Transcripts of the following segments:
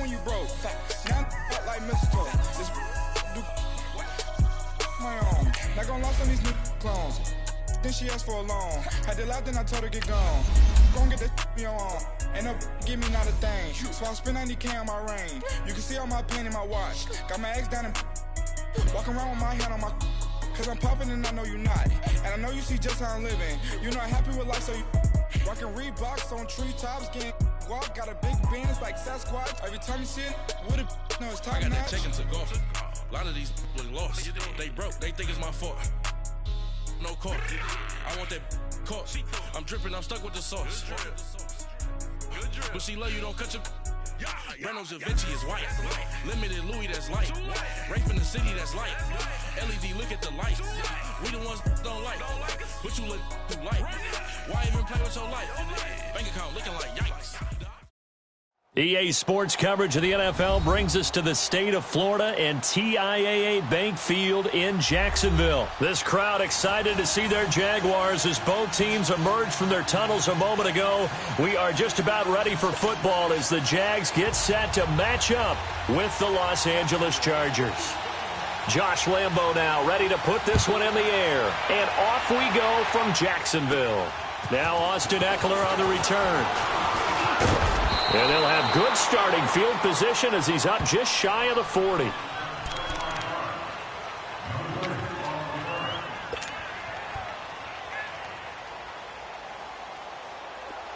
when you broke. Now I'm like mistletoe. This do my own. Not gonna lost on these new clones. Then she asked for a loan. Had to lie, then I told her get gone. Gon' get that me on. Ain't no give me not a thing. So I spend 90K on my ring. You can see all my pain in my watch. Got my ex down and walking around with my hand on my. Cause I'm popping and I know you not. And I know you see just how I'm living. You're not happy with life, so you rockin' Reeboks on treetops, getting guap. Got a big Benz like Sasquatch. Every time you see it, with a no, it's top I got notch. that check into golf. A lot of these was lost. They broke. They think it's my fault. No caught. I want that caught. I'm dripping. I'm stuck with the sauce. But she love you. Don't cut your. Reynolds Da Vinci is white. Limited Louis that's light. Rape in the city that's light. LED look at the light. We the ones don't like. But you look too light. Why even play with your life? Bank account looking like yikes. EA Sports coverage of the NFL brings us to the state of Florida and TIAA Bank Field in Jacksonville. This crowd excited to see their Jaguars as both teams emerged from their tunnels a moment ago. We are just about ready for football as the Jags get set to match up with the Los Angeles Chargers. Josh Lambo now ready to put this one in the air. And off we go from Jacksonville. Now Austin Eckler on the return. And they'll have good starting field position as he's up just shy of the 40.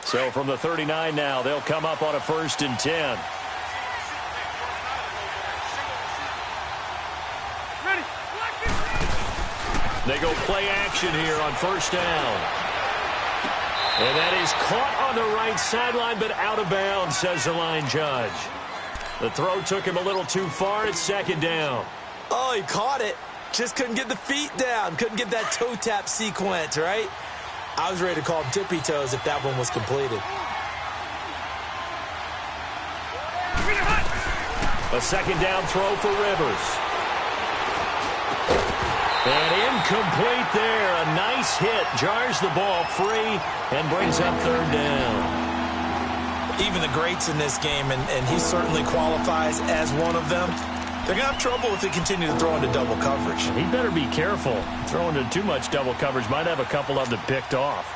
So from the 39 now, they'll come up on a 1st and 10. They go play action here on 1st down. And that is caught on the right sideline, but out of bounds, says the line judge. The throw took him a little too far. It's 2nd down. Oh, he caught it. Just couldn't get the feet down. Couldn't get that toe tap sequence, right? I was ready to call him tippy toes if that one was completed. A 2nd down throw for Rivers. And incomplete there. A nice hit. Jars the ball free and brings up 3rd down. Even the greats in this game, and he certainly qualifies as one of them, they're going to have trouble if they continue to throw into double coverage. He better be careful. Throwing into too much double coverage might have a couple of them picked off.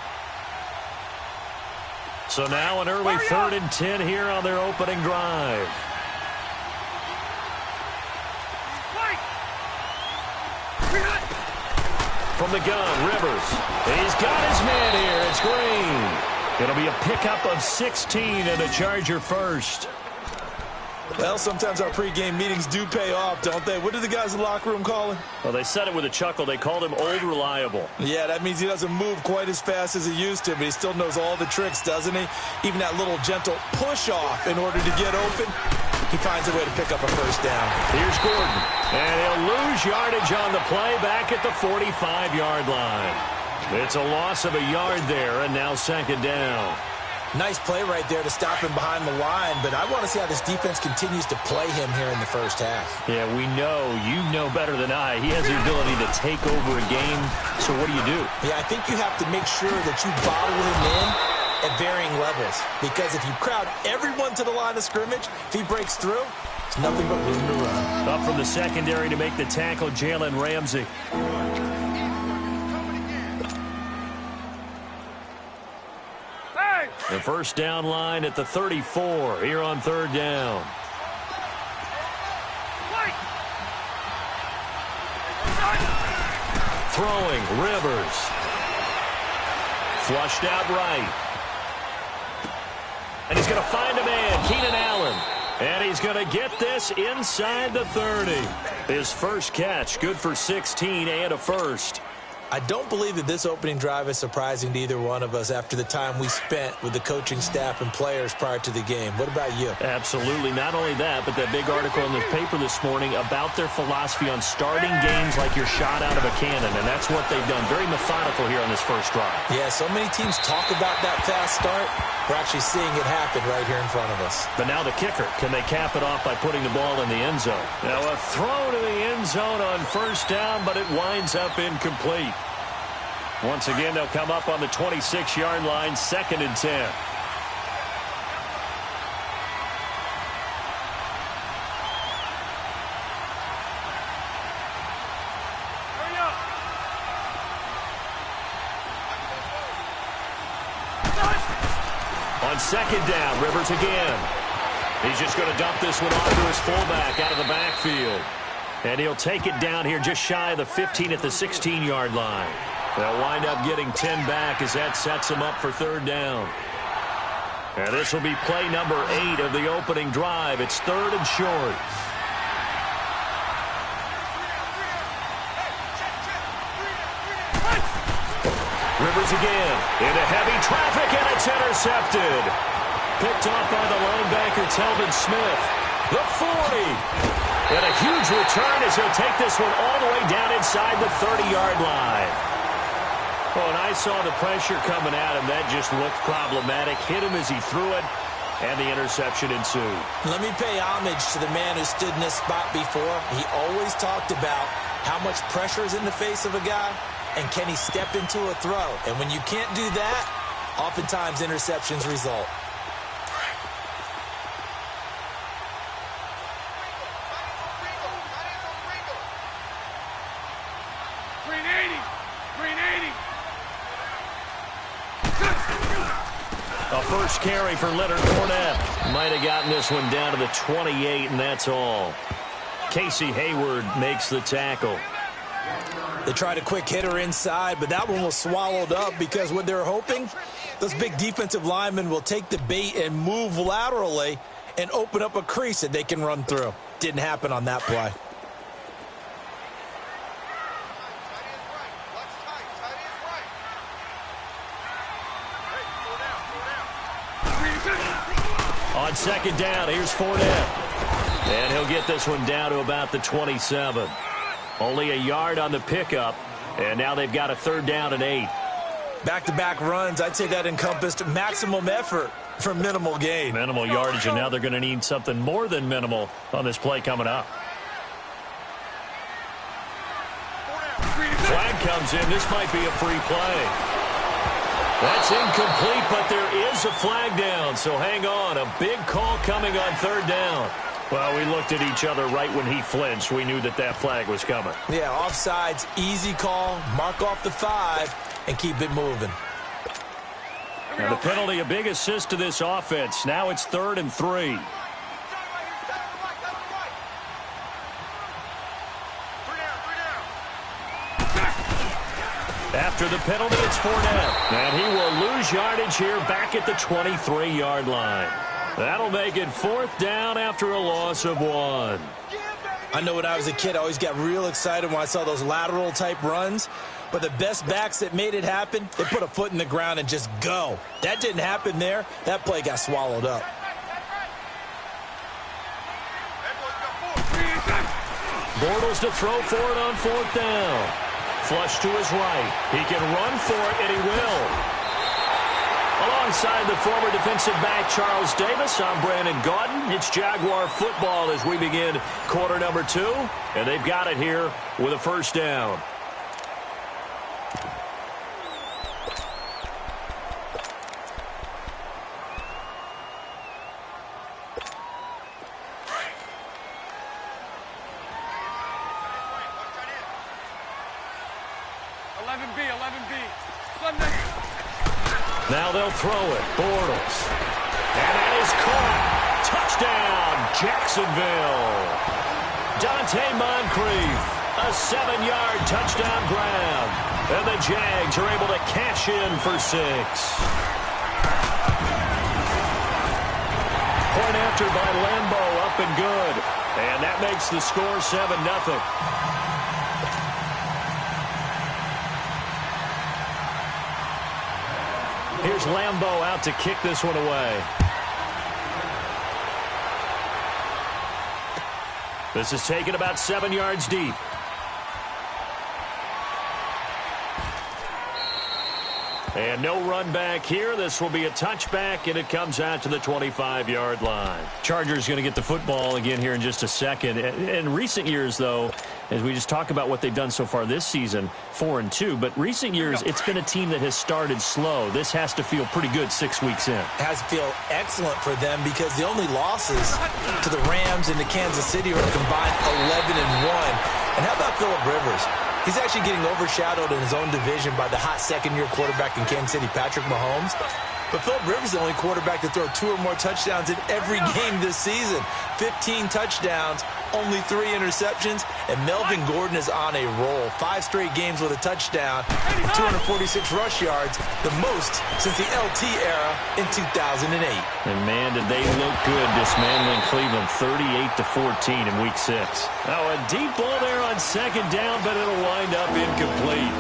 So now an early 3rd and 10 here on their opening drive. From the gun, Rivers. He's got his man here. It's Green. It'll be a pickup of 16 and a Charger first. Well, sometimes our pregame meetings do pay off, don't they? What do the guys in the locker room call him? Well, they said it with a chuckle. They called him Old Reliable. Yeah, that means he doesn't move quite as fast as he used to, but he still knows all the tricks, doesn't he? Even that little gentle push-off in order to get open. He finds a way to pick up a 1st down. Here's Gordon. And he'll lose yardage on the play back at the 45-yard line. It's a loss of a yard there, and now 2nd down. Nice play right there to stop him behind the line, but I want to see how this defense continues to play him here in the 1st half. Yeah, we know. You know better than I. He has the ability to take over a game, so what do? Yeah, I think you have to make sure that you bottle him in at varying levels, because if you crowd everyone to the line of scrimmage, if he breaks through, it's nothing but room to run. Up from the secondary to make the tackle, Jalen Ramsey. The 1st down line at the 34 here on 3rd down. Throwing, Rivers. Flushed out right. And he's going to find a man, Keenan Allen. And he's going to get this inside the 30. His first catch, good for 16 and a first. I don't believe that this opening drive is surprising to either one of us after the time we spent with the coaching staff and players prior to the game. What about you? Absolutely. Not only that, but that big article in the paper this morning about their philosophy on starting games like you're shot out of a cannon, and that's what they've done. Very methodical here on this first drive. Yeah, so many teams talk about that fast start. We're actually seeing it happen right here in front of us. But now the kicker. Can they cap it off by putting the ball in the end zone? Now a throw to the end zone on 1st down, but it winds up incomplete. Once again, they'll come up on the 26-yard line, 2nd and 10. On second down, Rivers again. He's just going to dump this one off to his fullback out of the backfield. And he'll take it down here just shy of the 15 at the 16-yard line. They'll wind up getting 10 back as that sets them up for third down. And this will be play number 8 of the opening drive. It's third and short. Rivers again into heavy traffic, and it's intercepted. Picked off by the linebacker, Telvin Smith. The 40. And a huge return as he'll take this one all the way down inside the 30-yard line. Oh, and I saw the pressure coming at him. That just looked problematic. Hit him as he threw it, and the interception ensued. Let me pay homage to the man who stood in this spot before. He always talked about how much pressure is in the face of a guy, and can he step into a throw. And when you can't do that, oftentimes interceptions result. A first carry for Leonard Fournette. Might have gotten this one down to the 28, and that's all. Casey Hayward makes the tackle. They tried a quick hitter inside, but that one was swallowed up because what they're hoping, those big defensive linemen will take the bait and move laterally and open up a crease that they can run through. Didn't happen on that play. On second down, here's Fournette. And he'll get this one down to about the 27. Only a yard on the pickup, and now they've got a third down and 8. Back-to-back runs, I'd say that encompassed maximum effort for minimal gain. Minimal yardage, and now they're going to need something more than minimal on this play coming up. Flag comes in. This might be a free play. That's incomplete, but there is a flag down, so hang on. A big call coming on third down. Well, we looked at each other right when he flinched. We knew that flag was coming. Yeah, offsides, easy call. Mark off the 5 and keep it moving. And the penalty, a big assist to this offense. Now it's 3rd and 3. After the penalty, it's Fournette. And he will lose yardage here back at the 23-yard line. That'll make it 4th down after a loss of 1. I know when I was a kid, I always got real excited when I saw those lateral-type runs. But the best backs that made it happen, they put a foot in the ground and just go. That didn't happen there. That play got swallowed up. Bortles to throw for it on 4th down. Flush to his right. He can run for it, and he will. Alongside the former defensive back Charles Davis, I'm Brandon Gaudin. It's Jaguar football as we begin quarter number 2. And they've got it here with a first down. Now they'll throw it. Bortles. And that is caught. Touchdown, Jacksonville. Dante Moncrief. A 7-yard touchdown grab. And the Jags are able to cash in for 6. Point after by Lambo, up and good. And that makes the score 7-0. Here's Lambo out to kick this one away. This is taken about 7 yards deep. And no run back here. This will be a touchback, and it comes out to the 25-yard line. Chargers going to get the football again here in just a second. In recent years, though, as we just talk about what they've done so far this season, 4-2. But recent years, it's been a team that has started slow. This has to feel pretty good 6 weeks in. It has to feel excellent for them because the only losses to the Rams and the Kansas City are combined 11-1. And how about Phillip Rivers? He's actually getting overshadowed in his own division by the hot second-year quarterback in Kansas City, Patrick Mahomes. But Philip Rivers is the only quarterback to throw 2 or more touchdowns in every game this season. 15 touchdowns, only 3 interceptions, and Melvin Gordon is on a roll. 5 straight games with a touchdown, 246 rush yards, the most since the LT era in 2008. And, man, did they look good dismantling Cleveland 38-14 in Week 6. Now, a deep ball there on second down, but it'll wind up incomplete.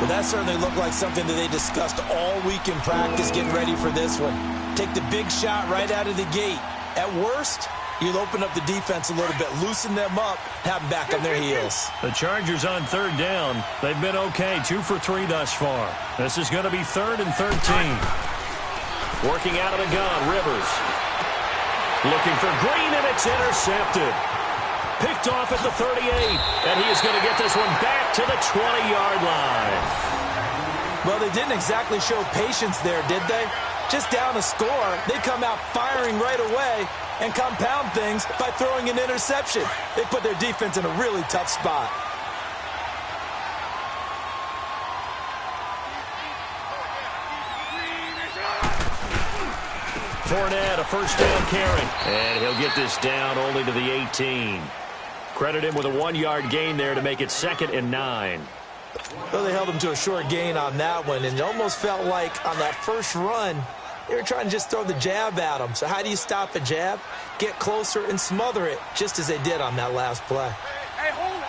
Well, that certainly looked like something that they discussed all week in practice getting ready for this one. Take the big shot right out of the gate. At worst, you'll open up the defense a little bit, loosen them up, have them back on their heels. The Chargers on third down. They've been okay, 2 for 3 thus far. This is going to be 3rd and 13. Working out of the gun, Rivers. Looking for Green, and it's intercepted. Picked off at the 38, and he is going to get this one back to the 20-yard line. Well, they didn't exactly show patience there, did they? Just down a score, they come out firing right away and compound things by throwing an interception. They put their defense in a really tough spot. Fournette, a first down carry, and he'll get this down only to the 18. Credit him with a 1-yard gain there to make it 2nd and 9. Well, they held him to a short gain on that one, and it almost felt like on that first run, they were trying to just throw the jab at him. So how do you stop a jab? Get closer and smother it, just as they did on that last play. Hey, hold it.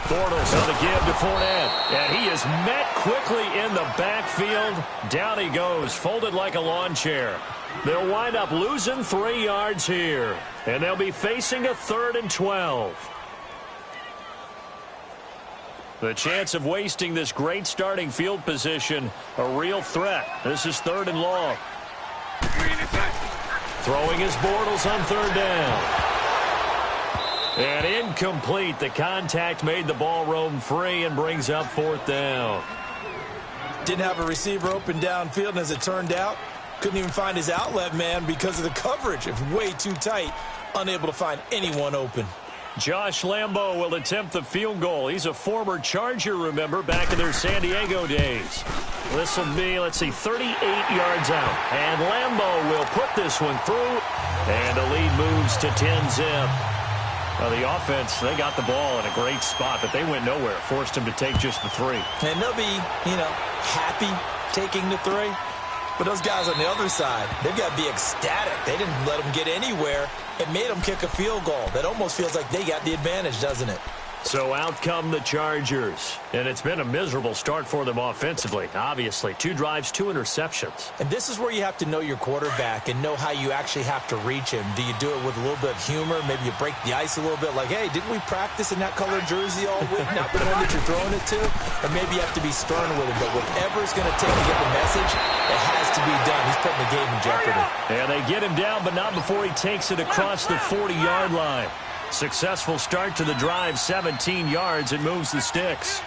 Bortles on the give to Fournette, and he is met quickly in the backfield. Down he goes, folded like a lawn chair. They'll wind up losing 3 yards here, and they'll be facing a 3rd and 12. The chance of wasting this great starting field position, a real threat. This is 3rd and long. Throwing his Bortles on 3rd down. And incomplete. The contact made the ball roam free and brings up 4th down. Didn't have a receiver open downfield, and as it turned out, couldn't even find his outlet man because of the coverage. It was way too tight, unable to find anyone open. Josh Lambo will attempt the field goal. He's a former Charger, remember, back in their San Diego days. This will be, 38 yards out. And Lambo will put this one through, and the lead moves to 10-zip. Well, the offense, they got the ball in a great spot, but they went nowhere. Forced him to take just the 3. And they'll be, happy taking the 3. But those guys on the other side, they've got to be ecstatic. They didn't let them get anywhere. It made them kick a field goal. That almost feels like they got the advantage, doesn't it? So out come the Chargers. And it's been a miserable start for them offensively, obviously. 2 drives, 2 interceptions. And this is where you have to know your quarterback and know how you actually have to reach him. Do you do it with a little bit of humor? Maybe you break the ice a little bit, like, hey, didn't we practice in that colored jersey all week? Not the one that you're throwing it to? Or maybe you have to be stern with him. But whatever it's going to take to get the message, it has to be done. He's putting the game in jeopardy. And they get him down, but not before he takes it across the 40-yard line. Successful start to the drive, 17 yards. It moves the sticks.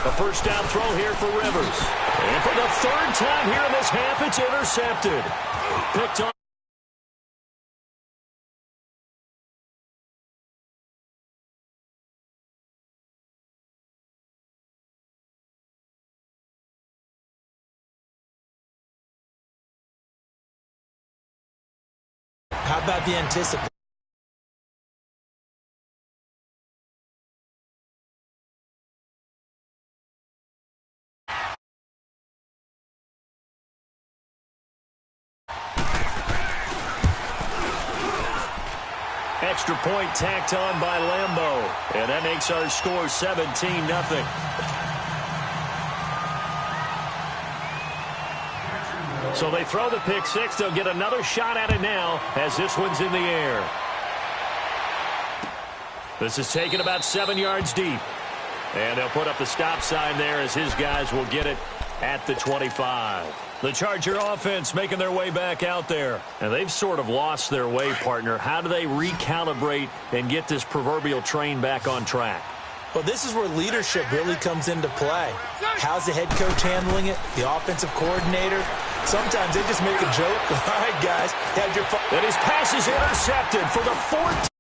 A first down throw here for Rivers. And for the 3rd time here in this half, it's intercepted. Picked on. How about the anticipation? Extra point tacked on by Lambo. And that makes our score 17-0. So they throw the pick 6. They'll get another shot at it now as this one's in the air. This is taken about 7 yards deep. And they'll put up the stop sign there as his guys will get it at the 25. The Charger offense making their way back out there. And they've sort of lost their way, partner. How do they recalibrate and get this proverbial train back on track? Well, this is where leadership really comes into play. How's the head coach handling it? The offensive coordinator? Sometimes they just make a joke. All right, guys. Had your fun. And his pass is intercepted for the fourth.